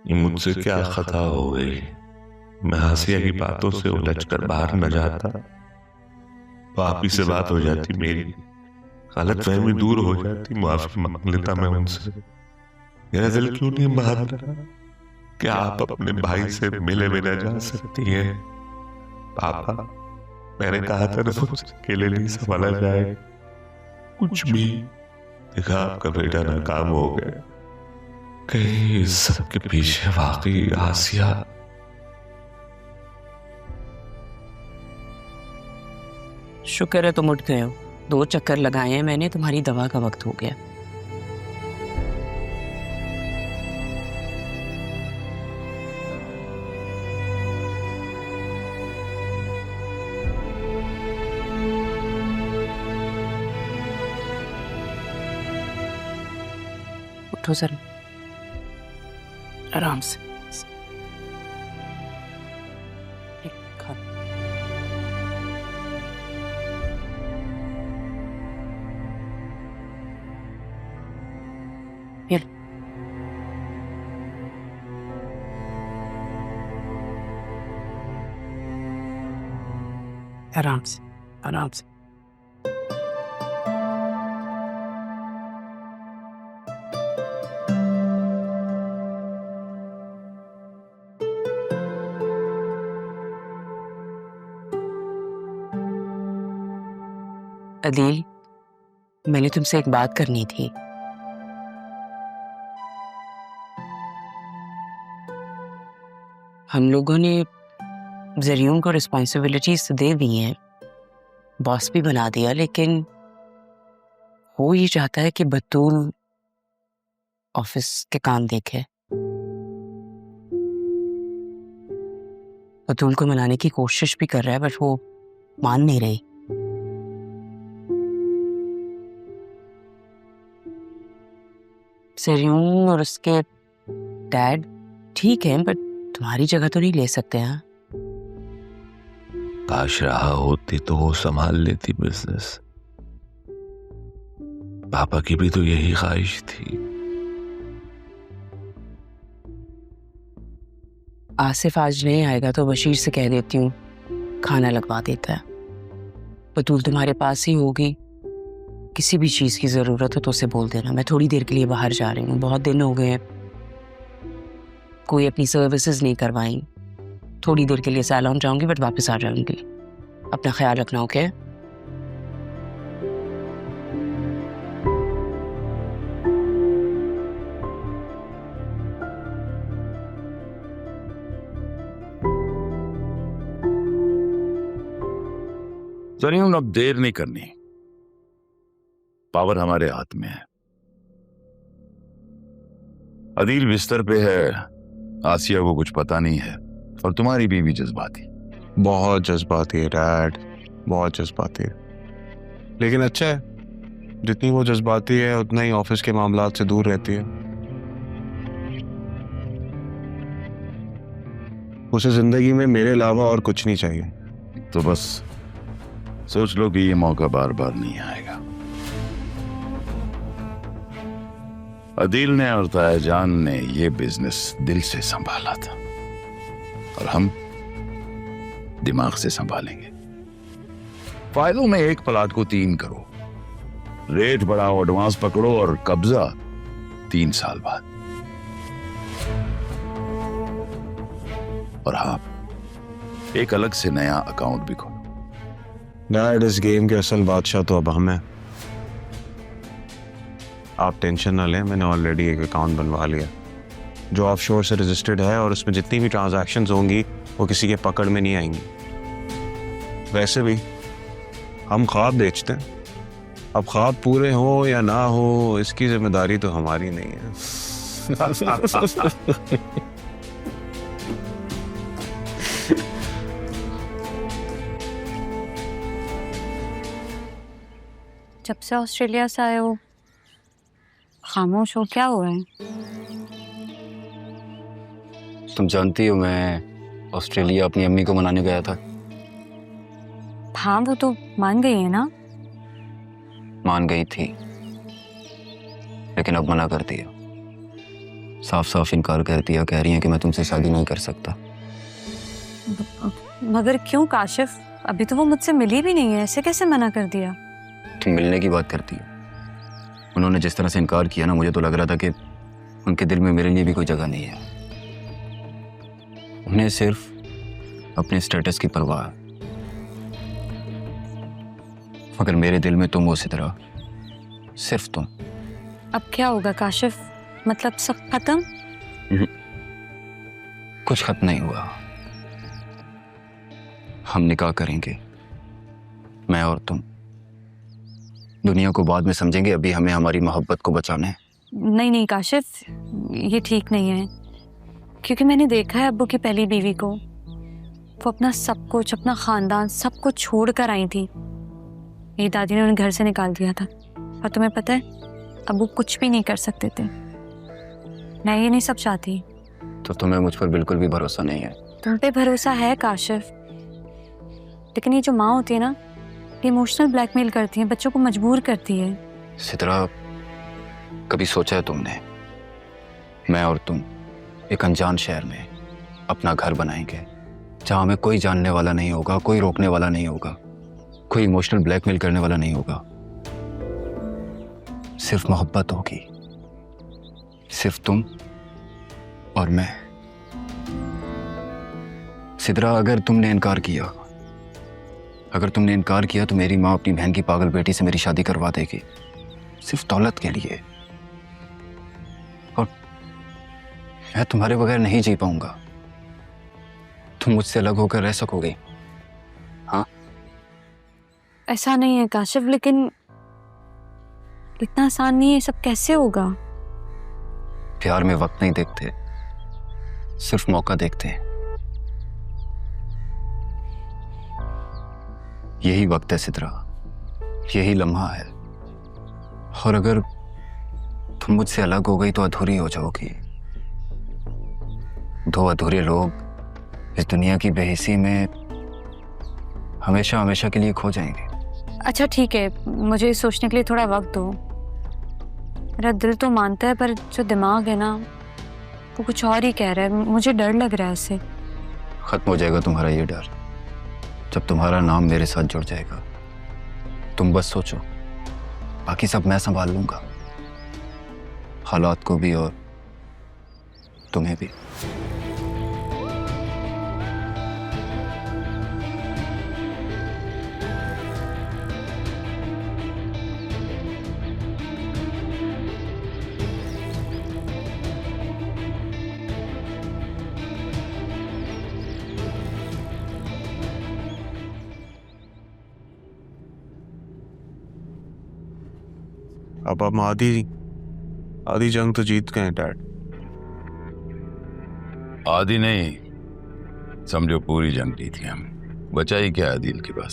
ये मुझसे क्या खता हो गई। मैं आसिया की बातों से उलझकर बाहर न जाता तो आप ही से बात हो जाती, मेरी गलतफहमी दूर हो जाती, माफी मांग लेता मैं उनसे। मेरा दिल क्यों नहीं मान रहा? क्या आप अपने भाई से मिले बिना जा सकती हैं? पापा, मैंने कहा था ना मुझसे अकेले नहीं संभाला जाएगा। कुछ भी देखा, आपका बेटा नाकाम हो गया। कहीं इस सब के पीछे वाकई आसिया? शुक्र है तुम उठ गए हो। 2 चक्कर लगाए हैं मैंने, तुम्हारी दवा का वक्त हो गया। उठो सर, आराम से। ये आराम से, आराम से। अदील, मैंने तुमसे एक बात करनी थी। हम लोगों ने ज़रियून को रिस्पॉन्सिबिलिटीज तो दे दी हैं, बॉस भी बना दिया, लेकिन वो ये चाहता है कि बतूल ऑफिस के काम देखे। बतूल को मनाने की कोशिश भी कर रहा है, बट वो मान नहीं रही। ज़रियून और उसके डैड ठीक है, बट तुम्हारी जगह तो नहीं ले सकते हैं। काश रहा होती तो वो संभाल लेती बिजनेस। पापा की भी तो यही ख्वाहिश थी। आसिफ आज नहीं आएगा तो बशीर से कह देती हूँ, खाना लगवा देता है। बतूल तुम्हारे पास ही होगी, किसी भी चीज़ की ज़रूरत हो तो उसे बोल देना। मैं थोड़ी देर के लिए बाहर जा रही हूँ, बहुत दिन हो गए हैं कोई अपनी सर्विसेज नहीं करवाई। थोड़ी देर के लिए सैलून जाऊंगी, बट वापस आ जाऊंगी। अपना ख्याल रखना, ओके? ज़रियून, अब देर नहीं करनी, पावर हमारे हाथ में है। अदील बिस्तर पे है, आसिया को कुछ पता नहीं है, और तुम्हारी बीवी जज्बाती। बहुत जज्बाती है डैड, बहुत जज्बाती है। लेकिन अच्छा है, जितनी वो जज्बाती है उतना ही ऑफिस के मामलात से दूर रहती है। उसे जिंदगी में मेरे अलावा और कुछ नहीं चाहिए। तो बस सोच लो कि ये मौका बार बार नहीं आएगा। अदील ने और तायाजान ने ये बिजनेस दिल से संभाला था, और हम दिमाग से संभालेंगे। फायदों में 1 प्लाट को 3 करो, रेट बढ़ाओ, एडवांस पकड़ो, और कब्जा 3 साल बाद। और हाँ, एक अलग से नया अकाउंट भी खोलो। डैड, इस गेम के असल बादशाह तो अब हम हैं। आप टेंशन ना लें, मैंने ऑलरेडी एक अकाउंट बनवा लिया जो ऑफशोर से रजिस्टर्ड है, और उसमें जितनी भी ट्रांजैक्शंस होंगी वो किसी के पकड़ में नहीं आएंगी। वैसे भी हम ख्वाब बेचते हैं, अब ख्वाब पूरे हो या ना हो इसकी जिम्मेदारी तो हमारी नहीं है। जब से ऑस्ट्रेलिया से आए हो खामोश हो, क्या हुआ है? तुम जानती हो मैं ऑस्ट्रेलिया अपनी अम्मी को मनाने गया था। हाँ, वो तो मान गई है ना? मान गई थी, लेकिन अब मना कर दिया। साफ साफ इनकार कर दिया, कह रही हैं कि मैं तुमसे शादी नहीं कर सकता। मगर क्यों काशिफ, अभी तो वो मुझसे मिली भी नहीं है, ऐसे कैसे मना कर दिया? तुम मिलने की बात करती हो। उन्होंने जिस तरह से इनकार किया ना, मुझे तो लग रहा था कि उनके दिल में मेरे लिए भी कोई जगह नहीं है। उन्हें सिर्फ अपने स्टेटस की परवाह है। मगर मेरे दिल में तुम हो सितरा, सिर्फ तुम। अब क्या होगा काशिफ, मतलब सब खत्म? कुछ खत्म नहीं हुआ। हम निकाह करेंगे, मैं और तुम। दुनिया को बाद में समझेंगे, अभी हमें हमारी मोहब्बत को बचाना है। नहीं नहीं काशिफ, ये ठीक नहीं है, क्योंकि मैंने देखा है अब्बू की पहली बीवी को, वो अपना सब कुछ, अपना खानदान सब कुछ छोड़ कर आई थी। मेरी दादी ने उन्हें घर से निकाल दिया था, और तुम्हें पता है अब्बू कुछ भी नहीं कर सकते थे। मैं ये नहीं सब चाहती। तो तुम्हें मुझ पर बिल्कुल भी भरोसा नहीं है? तुम पे भरोसा है काशिफ, लेकिन ये जो माँ होती है ना, ये इमोशनल ब्लैकमेल करती है, बच्चों को मजबूर करती है। सितरा, कभी सोचा है तुमने, मैं और तुम एक अनजान शहर में अपना घर बनाएंगे, जहां हमें कोई जानने वाला नहीं होगा, कोई रोकने वाला नहीं होगा, कोई इमोशनल ब्लैकमेल करने वाला नहीं होगा। सिर्फ मोहब्बत होगी, सिर्फ तुम और मैं। सितरा, अगर तुमने इनकार किया तो मेरी माँ अपनी बहन की पागल बेटी से मेरी शादी करवा देगी, सिर्फ दौलत के लिए। और मैं तुम्हारे बगैर नहीं जी पाऊंगा। तुम मुझसे अलग होकर रह सकोगे? हाँ? ऐसा नहीं है काशिफ, लेकिन इतना आसान नहीं है, सब कैसे होगा? प्यार में वक्त नहीं देखते, सिर्फ मौका देखते हैं। यही वक्त है सितरा, यही लम्हा है। और अगर तुम मुझसे अलग हो गई तो अधूरी हो जाओगी। दो अधूरे लोग इस दुनिया की बेहिसी में हमेशा हमेशा के लिए खो जाएंगे। अच्छा ठीक है, मुझे सोचने के लिए थोड़ा वक्त दो। मेरा दिल तो मानता है, पर जो दिमाग है ना, वो कुछ और ही कह रहा है। मुझे डर लग रहा है इससे। खत्म हो जाएगा तुम्हारा ये डर जब तुम्हारा नाम मेरे साथ जुड़ जाएगा। तुम बस सोचो, बाकी सब मैं संभाल लूंगा, हालात को भी और तुम्हें भी। अब हम आधी जंग तो जीत गए डैड। आधी नहीं, समझो पूरी जंग जीती हम। बचा ही क्या है दिल के पास?